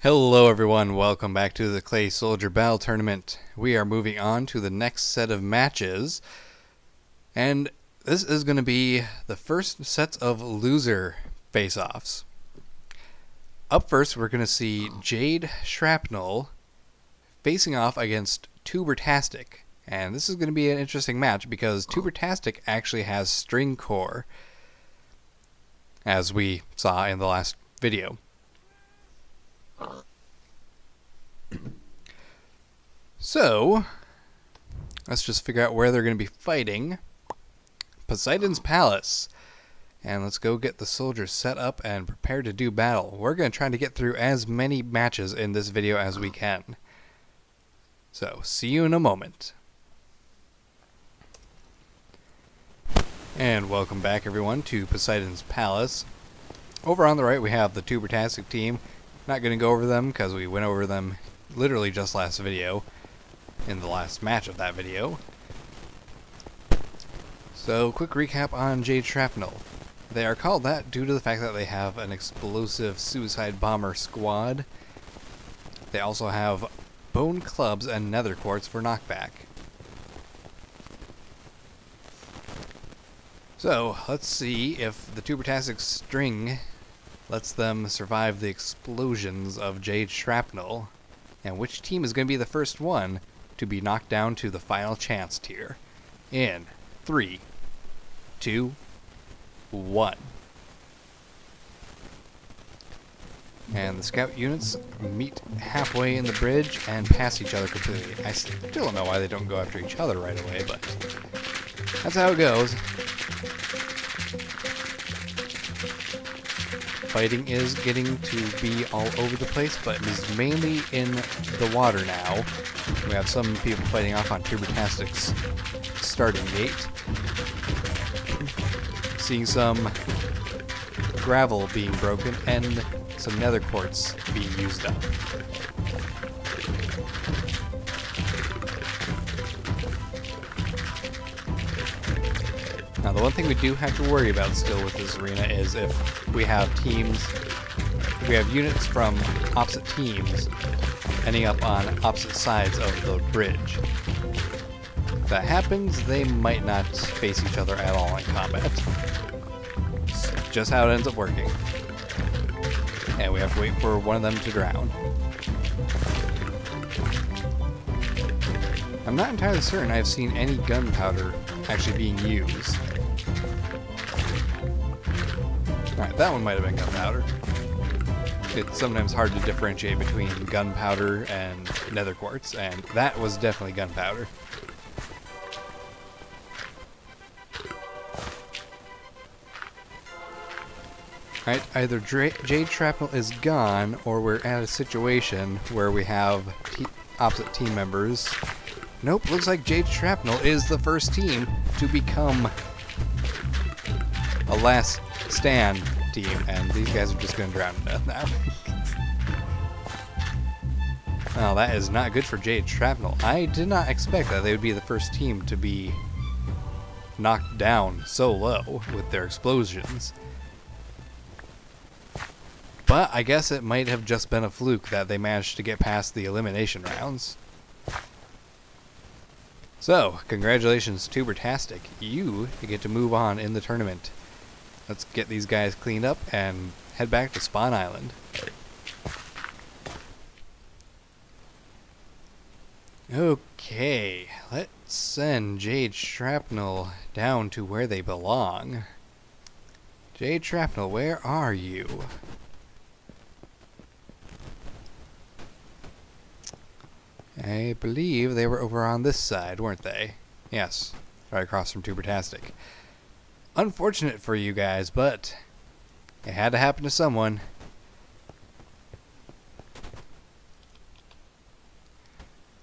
Hello everyone, welcome back to the Clay Soldier Battle Tournament. We are moving on to the next set of matches, and this is going to be the first set of loser face-offs. Up first, we're going to see Jade Shrapnel facing off against Tubertastic, and this is going to be an interesting match because Tubertastic actually has string core, as we saw in the last video. So, let's just figure out where they're going to be fighting. Poseidons Palace. And let's go get the soldiers set up and prepared to do battle. We're going to try to get through as many matches in this video as we can. So, see you in a moment. And welcome back everyone to Poseidons Palace. Over on the right we have the Tubertastic team. Not going to go over them because we went over them literally just last video, in the last match of that video. So, quick recap on Jade Shrapnel. They are called that due to the fact that they have an explosive suicide bomber squad. They also have bone clubs and nether quartz for knockback. So, let's see if the Tubertastic string lets them survive the explosions of Jade Shrapnel, and which team is going to be the first one to be knocked down to the final chance tier. In 3, 2, 1. And the scout units meet halfway in the bridge and pass each other completely. I still don't know why they don't go after each other right away, but that's how it goes. Fighting is getting to be all over the place, but it is mainly in the water now. We have some people fighting off on Tubertastic's starting gate. Seeing some gravel being broken and some nether quartz being used up. Now, the one thing we do have to worry about still with this arena is if we have teams, if we have units from opposite teams ending up on opposite sides of the bridge. If that happens, they might not face each other at all in combat. It's just how it ends up working. And we have to wait for one of them to drown. I'm not entirely certain I've seen any gunpowder actually being used. Alright, that one might have been gunpowder. It's sometimes hard to differentiate between gunpowder and nether quartz, and that was definitely gunpowder. Alright, either Jade Shrapnel is gone, or we're at a situation where we have opposite team members. Nope, looks like Jade Shrapnel is the first team to become a last stand team, and these guys are just going to drown to death now. Well, that is not good for Jade Shrapnel. I did not expect that they would be the first team to be knocked down so low with their explosions. But I guess it might have just been a fluke that they managed to get past the elimination rounds. So, congratulations Tubertastic. You get to move on in the tournament. Let's get these guys cleaned up and head back to Spawn Island. Okay, let's send Jade Shrapnel down to where they belong. Jade Shrapnel, where are you? I believe they were over on this side, weren't they? Yes, right across from Tubertastic. Unfortunate for you guys, but it had to happen to someone.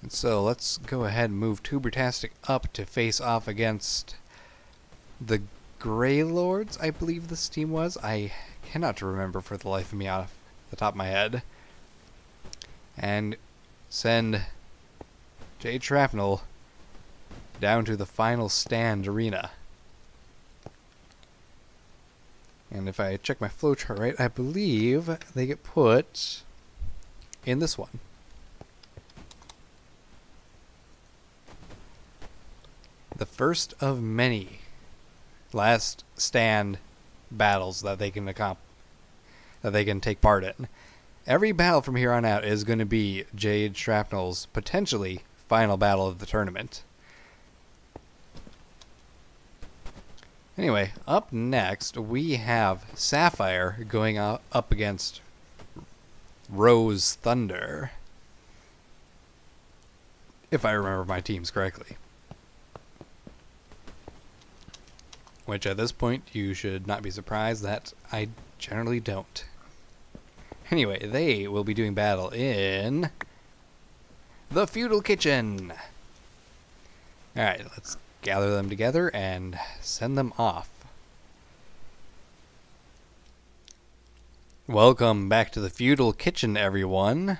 And so let's go ahead and move Tubertastic up to face off against the Grey Lords, I believe this team was. I cannot remember for the life of me off the top of my head. And send Jade Shrapnel down to the final stand arena. And if I check my flowchart right, I believe they get put in this one. The first of many last stand battles that they can take part in. Every battle from here on out is going to be Jade Shrapnel's potentially final battle of the tournament. Anyway, up next we have Sapphire going up against Rose Thunder, if I remember my teams correctly. Which at this point you should not be surprised that I generally don't. Anyway, they will be doing battle in the Feudal Kitchen. Alright, let's gather them together and send them off. Welcome back to the Feudal Kitchen, everyone.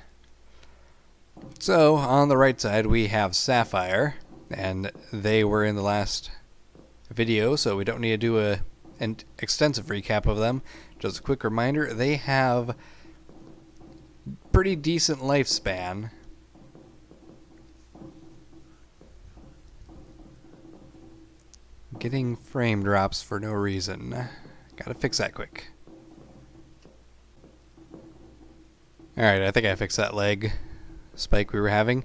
So, on the right side we have Sapphire, and they were in the last video, so we don't need to do an extensive recap of them. Just a quick reminder, they have pretty decent lifespan. Getting frame drops for no reason. Gotta fix that quick. Alright, I think I fixed that leg spike we were having.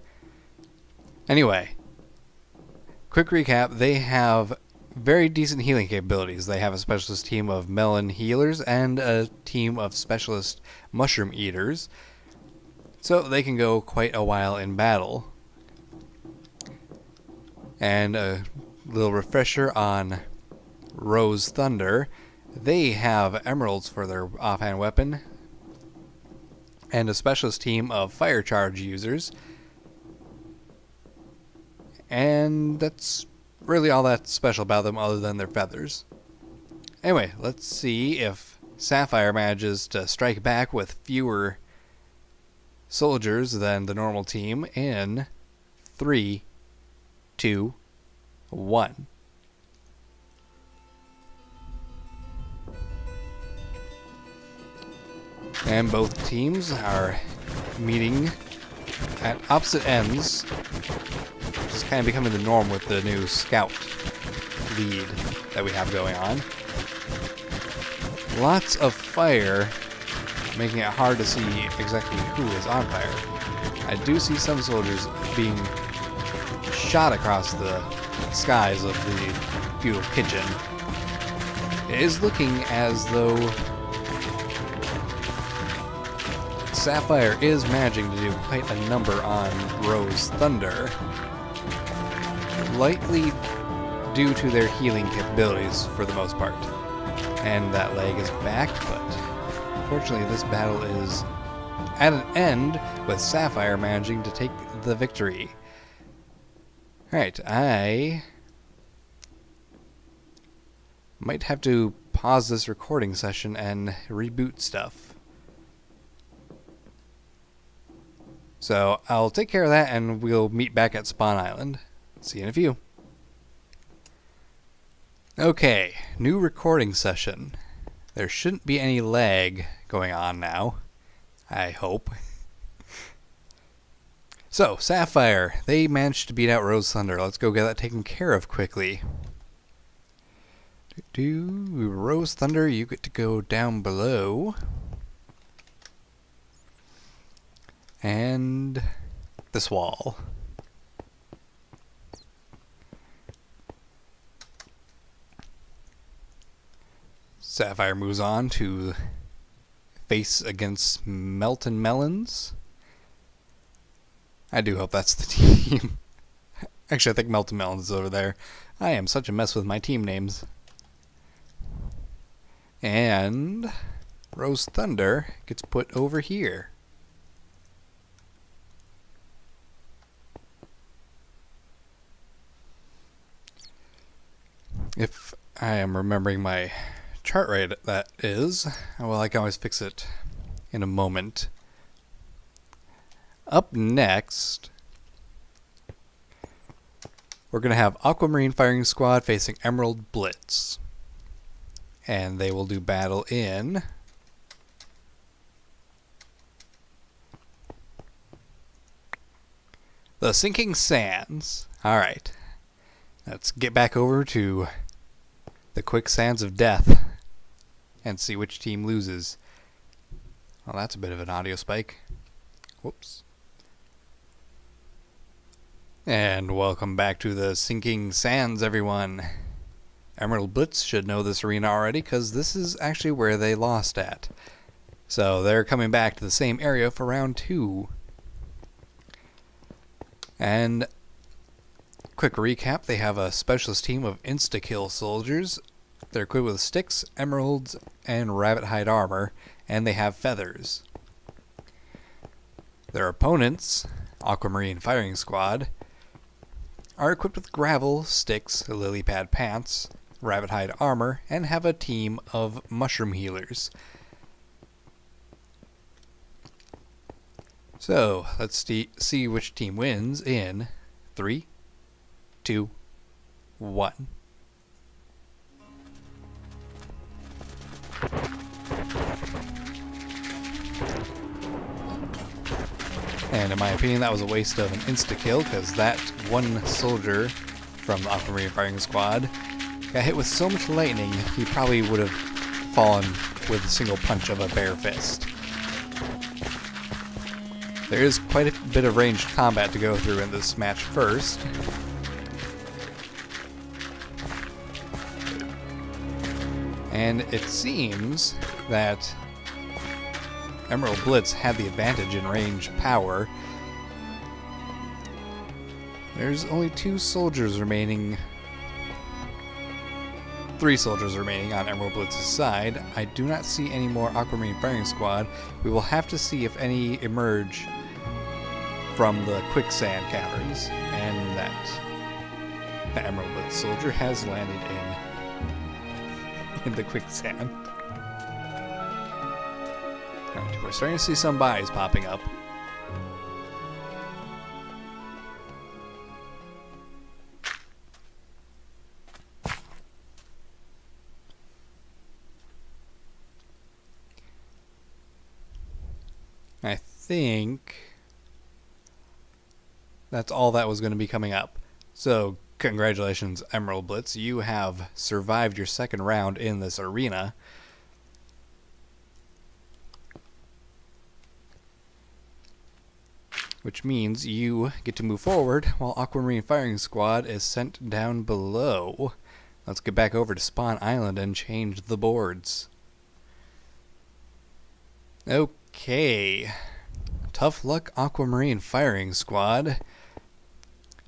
Anyway, quick recap, they have very decent healing capabilities. They have a specialist team of melon healers and a team of specialist mushroom eaters, so they can go quite a while in battle. And a little refresher on Rose Thunder, they have emeralds for their offhand weapon and a specialist team of fire charge users, and that's really all that's special about them other than their feathers. Anyway, let's see if Sapphire manages to strike back with fewer soldiers than the normal team in 3, 2, 1. And both teams are meeting at opposite ends, which is kind of becoming the norm with the new scout lead that we have going on. Lots of fire, making it hard to see exactly who is on fire. I do see some soldiers being shot across the skies of the Feudal Kitchen. It is looking as though Sapphire is managing to do quite a number on Rose Thunder, likely due to their healing capabilities for the most part. And that leg is back, but unfortunately this battle is at an end with Sapphire managing to take the victory. Alright, I might have to pause this recording session and reboot stuff. So I'll take care of that and we'll meet back at Spawn Island. See you in a few. Okay, new recording session. There shouldn't be any lag going on now, I hope. So, Sapphire, they managed to beat out Rose Thunder. Let's go get that taken care of quickly. Rose Thunder, you get to go down below. And this wall. Sapphire moves on to face against Melton Melons. I do hope that's the team. Actually, I think Melton Melons is over there. I am such a mess with my team names. And Rose Thunder gets put over here. If I am remembering my chart right, that is. Well, I can always fix it in a moment. Up next, we're going to have Aquamarine Firing Squad facing Emerald Blitz. And they will do battle in The Sinking Sands. Alright. Let's get back over to the quicksands of death and see which team loses. Well, that's a bit of an audio spike. Whoops. And welcome back to the Sinking Sands, everyone. Emerald Blitz should know this arena already, because this is actually where they lost at. So they're coming back to the same area for round 2. And quick recap, they have a specialist team of insta-kill soldiers. They're equipped with sticks, emeralds, and rabbit hide armor, and they have feathers. Their opponents, Aquamarine Firing Squad, are equipped with gravel, sticks, lily pad pants, rabbit hide armor, and have a team of mushroom healers. So, let's see which team wins in 3, 2, 1. And in my opinion, that was a waste of an insta-kill, because that one soldier from the Aquamarine Firing Squad got hit with so much lightning, he probably would have fallen with a single punch of a bare fist. There is quite a bit of ranged combat to go through in this match first. And it seems that Emerald Blitz had the advantage in range power. There's only 2 soldiers remaining. 3 soldiers remaining on Emerald Blitz's side. I do not see any more Aquamarine Firing Squad. We will have to see if any emerge from the quicksand caverns, and that the Emerald Blitz soldier has landed in the quicksand. Alright, we're starting to see some buys popping up. I think that's all that was going to be coming up. So, congratulations, Emerald Blitz. You have survived your second round in this arena. Which means you get to move forward while Aquamarine Firing Squad is sent down below. Let's get back over to Spawn Island and change the boards. Okay. Tough luck, Aquamarine Firing Squad.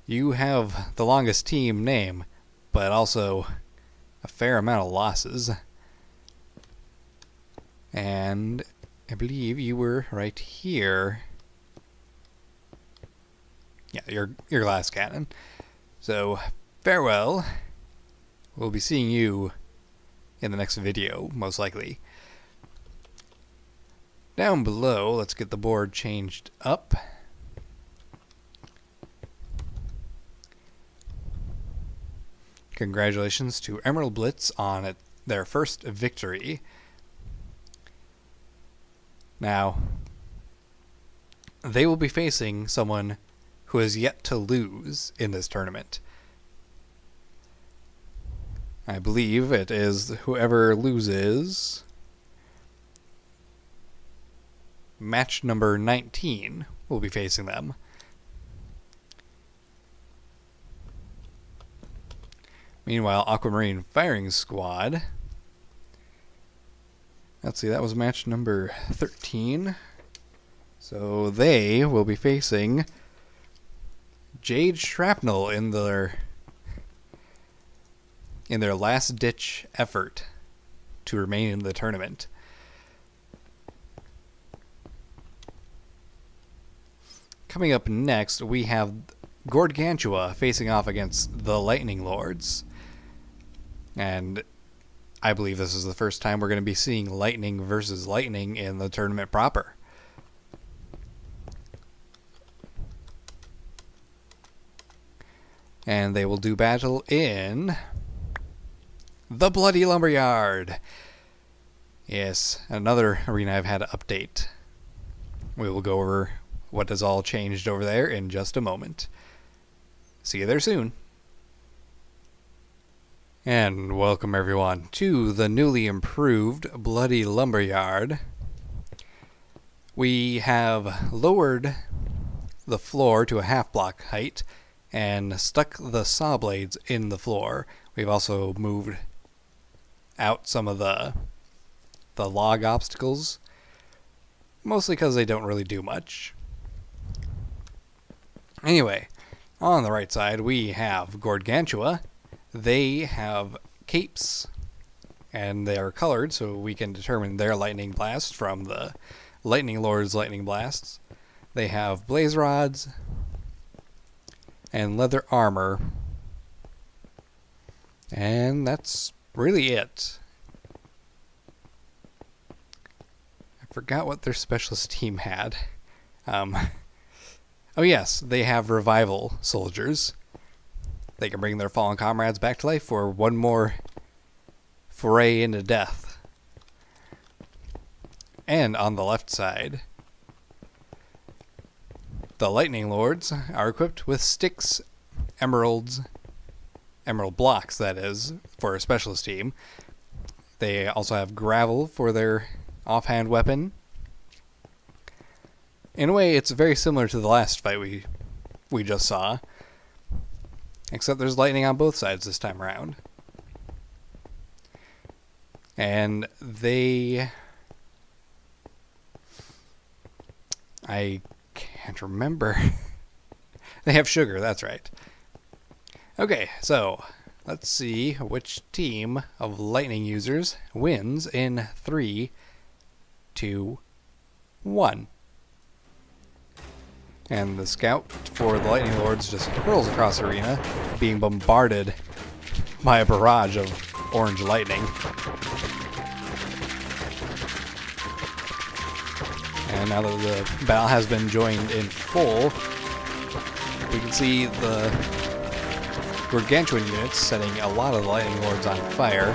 You have the longest team name, but also a fair amount of losses. And I believe you were right here. Yeah, your glass cannon. So, farewell. We'll be seeing you in the next video, most likely. Down below, let's get the board changed up. Congratulations to Emerald Blitz on their first victory. Now, they will be facing someone who has yet to lose in this tournament. I believe it is whoever loses match number 19 will be facing them. Meanwhile, Aquamarine Firing Squad, let's see, that was match number 13. So they will be facing Jade Shrapnel in their last-ditch effort to remain in the tournament. Coming up next, we have Georgieschewe facing off against the Lightning Lords. And I believe this is the first time we're going to be seeing Lightning versus Lightning in the tournament proper. And they will do battle in the Bloody Lumberyard. Yes, another arena I've had to update. We will go over what has all changed over there in just a moment. See you there soon. And welcome everyone to the newly improved Bloody Lumberyard. We have lowered the floor to a half block height and stuck the saw blades in the floor. We've also moved out some of the log obstacles, mostly because they don't really do much. Anyway, on the right side we have Georgieschewe. They have capes, and they are colored so we can determine their lightning blast from the Lightning Lord's lightning blasts. They have blaze rods and leather armor, and that's really it. I forgot what their specialist team had. Oh yes, they have revival soldiers. They can bring their fallen comrades back to life for one more foray into death. And on the left side, the Lightning Lords are equipped with sticks, emerald blocks, that is, for a specialist team. They also have gravel for their offhand weapon. In a way, it's very similar to the last fight we just saw, except there's lightning on both sides this time around. And I can't remember. They have sugar, that's right. Okay, so let's see which team of lightning users wins in 3, 2, 1. And the scout for the Lightning Lords just hurls across the arena, being bombarded by a barrage of orange lightning. And now that the battle has been joined in full, we can see the Gargantuan units setting a lot of the Lightning Lords on fire.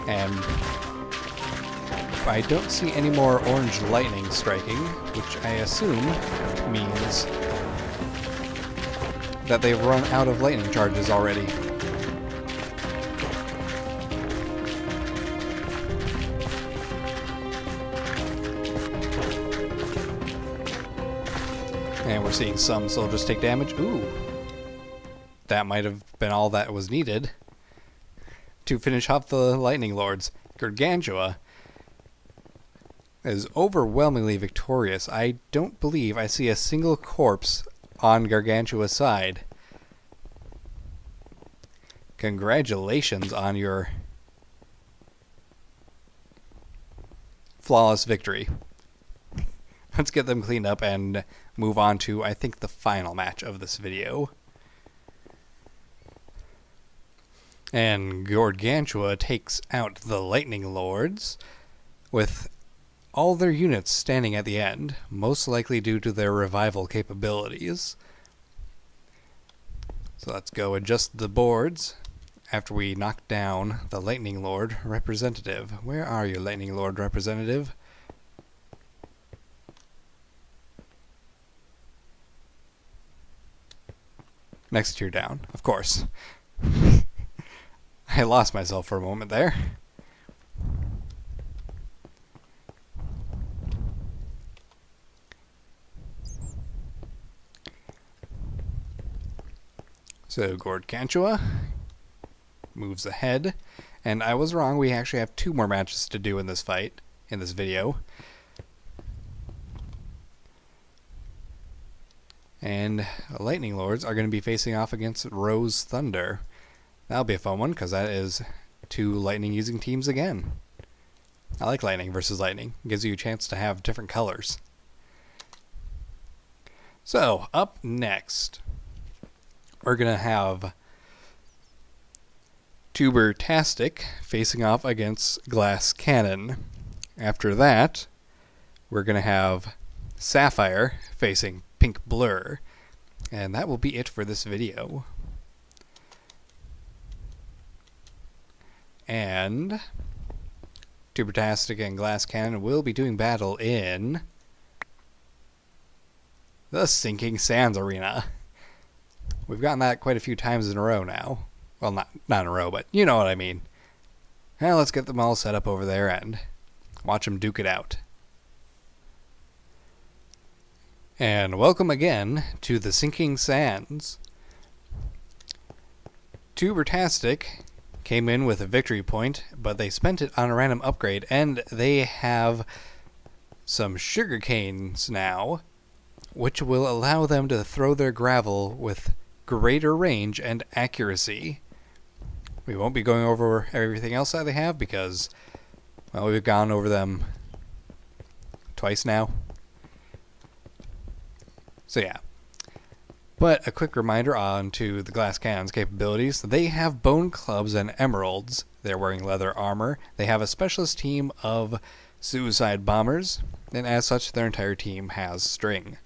And I don't see any more orange lightning striking, which I assume means that they've run out of lightning charges already. And we're seeing some soldiers take damage. Ooh. That might have been all that was needed to finish off the Lightning Lords. Georgieschewe is overwhelmingly victorious. I don't believe I see a single corpse on Gargantua's side. Congratulations on your flawless victory. Let's get them cleaned up and move on to, I think, the final match of this video. And Georgieschewe takes out the Lightning Lords with all their units standing at the end, most likely due to their revival capabilities. So let's go adjust the boards after we knock down the Lightning Lord representative. Where are you, Lightning Lord representative? Next tier down, of course. I lost myself for a moment there. So Georgieschewe moves ahead, and I was wrong, we actually have 2 more matches to do in this fight, in this video. And Lightning Lords are going to be facing off against Rose Thunder. That'll be a fun one, because that is 2 lightning using teams again. I like lightning versus lightning. It gives you a chance to have different colors. So, up next, we're going to have Tubertastic facing off against Glass Cannon. After that, we're going to have Sapphire facing Pink Blur. And that will be it for this video. And Tubertastic and Glass Cannon will be doing battle in The Sinking Sands Arena. We've gotten that quite a few times in a row now. Well, not in a row, but you know what I mean. Now let's get them all set up over there and watch them duke it out. And welcome again to the Sinking Sands. Tubertastic came in with a victory point, but they spent it on a random upgrade, and they have some sugar canes now, which will allow them to throw their gravel with greater range and accuracy. We won't be going over everything else that they have because, well, we've gone over them twice now. So yeah. But a quick reminder on to the glass cannon's capabilities. They have bone clubs and emeralds. They're wearing leather armor. They have a specialist team of suicide bombers, and as such their entire team has string.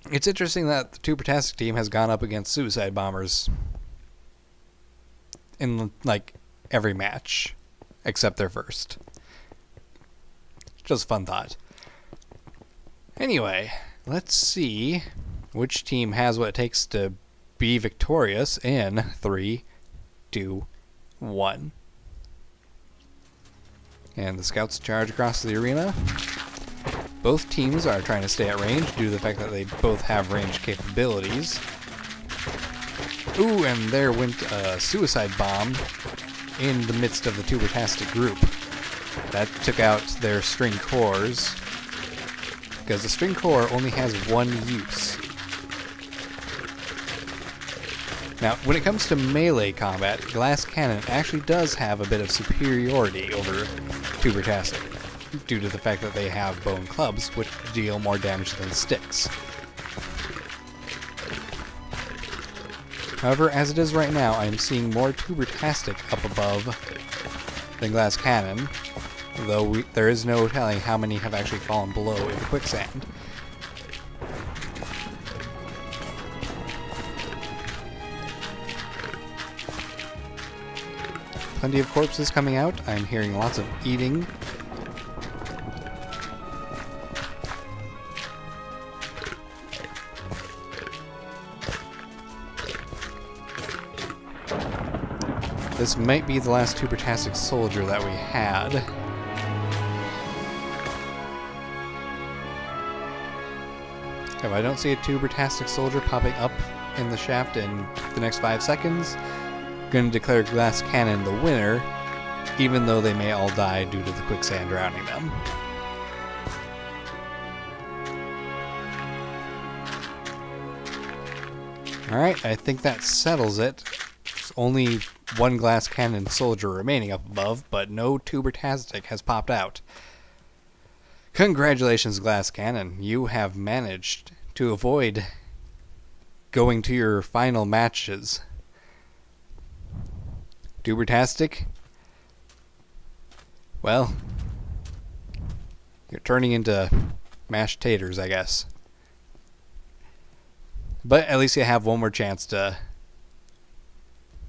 It's interesting that the Tubertastic team has gone up against suicide bombers in like every match except their first. Just a fun thought. Anyway, let's see which team has what it takes to be victorious in 3, 2, 1. And the scouts charge across the arena. Both teams are trying to stay at range due to the fact that they both have range capabilities. Ooh, and there went a suicide bomb in the midst of the Tubertastic group. That took out their string cores, because the string core only has one use. Now, when it comes to melee combat, Glass Cannon actually does have a bit of superiority over Tubertastic, due to the fact that they have bone clubs, which deal more damage than sticks. However, as it is right now, I'm seeing more Tubertastic up above than Glass Cannon, though there is no telling how many have actually fallen below in the quicksand. Plenty of corpses coming out. I'm hearing lots of eating. This might be the last Tubertastic soldier that we had. If I don't see a Tubertastic soldier popping up in the shaft in the next 5 seconds, I'm going to declare Glass Cannon the winner, even though they may all die due to the quicksand drowning them. Alright, I think that settles it. There's only one Glass Cannon soldier remaining up above, but no Tubertastic has popped out. Congratulations, Glass Cannon. You have managed to avoid going to your final matches. Tubertastic? Well, you're turning into mashed taters, I guess. But at least you have one more chance to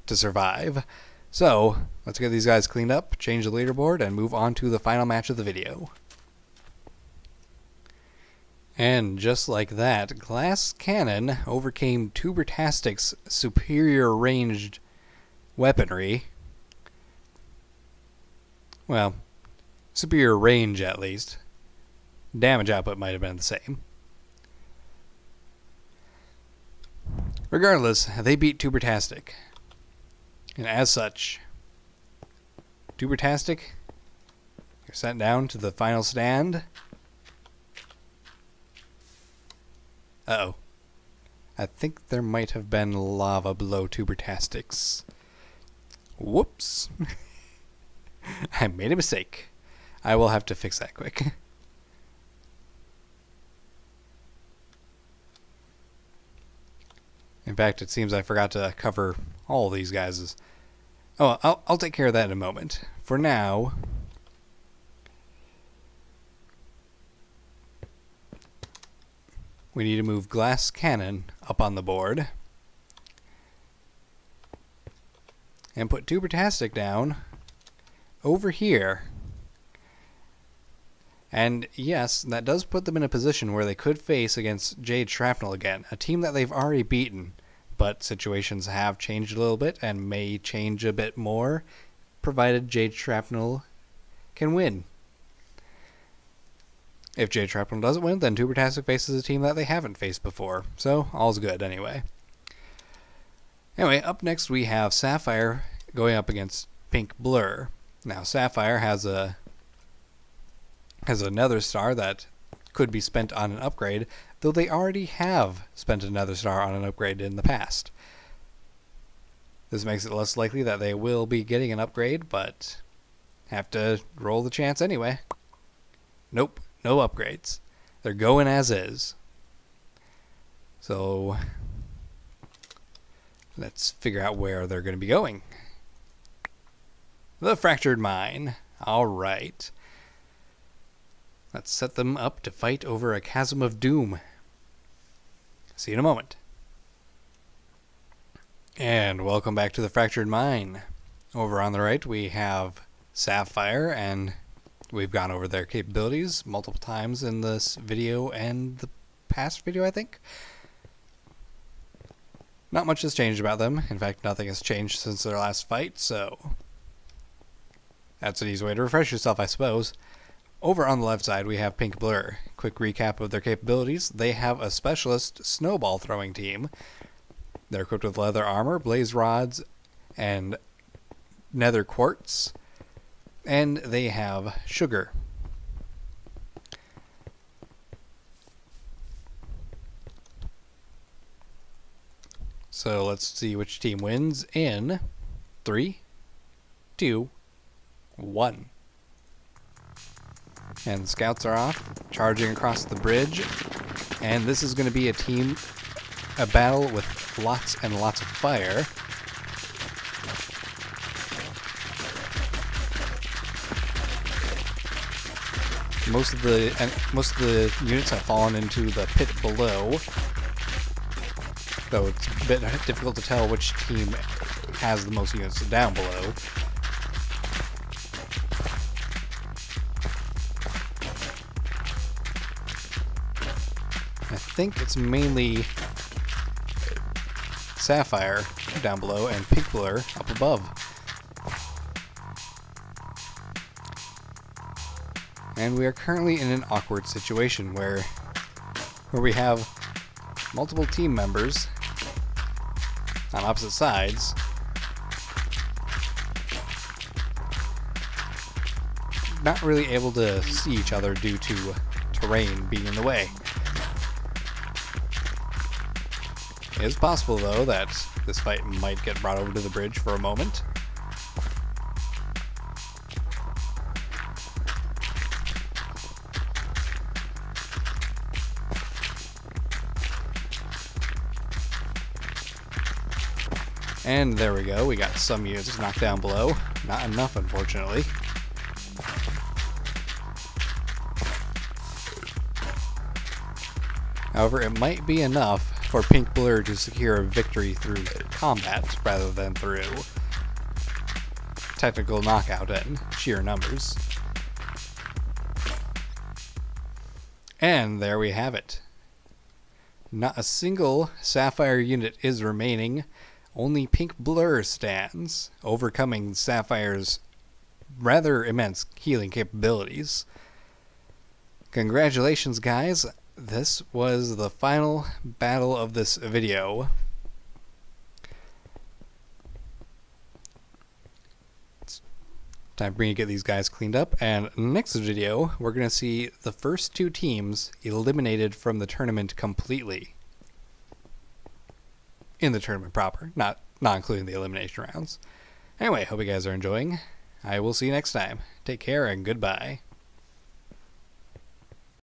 survive. So, let's get these guys cleaned up, change the leaderboard, and move on to the final match of the video. And just like that, Glass Cannon overcame Tubertastic's superior ranged weaponry. Well, superior range at least. Damage output might have been the same. Regardless, they beat Tubertastic. And as such, Tubertastic, you're sent down to the final stand. Uh-oh. I think there might have been lava below Tubertastic's. Whoops. I made a mistake. I will have to fix that quick. In fact, it seems I forgot to cover all these guys. Oh, I'll take care of that in a moment. For now, we need to move Glass Cannon up on the board. And put Tubertastic down over here. And yes, that does put them in a position where they could face against Jade Shrapnel again, a team that they've already beaten. But situations have changed a little bit and may change a bit more, provided Jade Shrapnel can win. If Jade Shrapnel doesn't win, then Tubertastic faces a team that they haven't faced before. So, all's good anyway. Anyway, up next we have Sapphire going up against Pink Blur. Now, Sapphire has a nether star that could be spent on an upgrade, though they already have spent a nether star on an upgrade in the past. This makes it less likely that they will be getting an upgrade, but have to roll the chance anyway. Nope, no upgrades. They're going as is. So let's figure out where they're going to be going. The Fractured Mine. Alright. Let's set them up to fight over a Chasm of Doom. See you in a moment. And welcome back to the Fractured Mine. Over on the right we have Sapphire, and we've gone over their capabilities multiple times in this video and the past video, I think. Not much has changed about them. In fact, nothing has changed since their last fight, so that's an easy way to refresh yourself, I suppose. Over on the left side, we have Pink Blur. Quick recap of their capabilities. They have a specialist snowball throwing team. They're equipped with leather armor, blaze rods, and nether quartz. And they have sugar. So let's see which team wins in 3, 2, 1. And the scouts are off, charging across the bridge. And this is going to be a battle with lots and lots of fire. Most of the units have fallen into the pit below, though it's a bit difficult to tell which team has the most units down below. I think it's mainly Sapphire down below and Pink Blur up above. And we are currently in an awkward situation where we have multiple team members on opposite sides not really able to see each other due to terrain being in the way. It is possible, though, that this fight might get brought over to the bridge for a moment. And there we go, we got some units knocked down below. Not enough, unfortunately. However, it might be enough for Pink Blur to secure a victory through combat rather than through technical knockout and sheer numbers. And there we have it. Not a single Sapphire unit is remaining. Only Pink Blur stands, overcoming Sapphire's rather immense healing capabilities. Congratulations, guys. This was the final battle of this video. It's time for me to get these guys cleaned up, and next video we're going to see the first two teams eliminated from the tournament completely. In the tournament proper, not including the elimination rounds. Anyway, hope you guys are enjoying. I will see you next time. Take care and goodbye.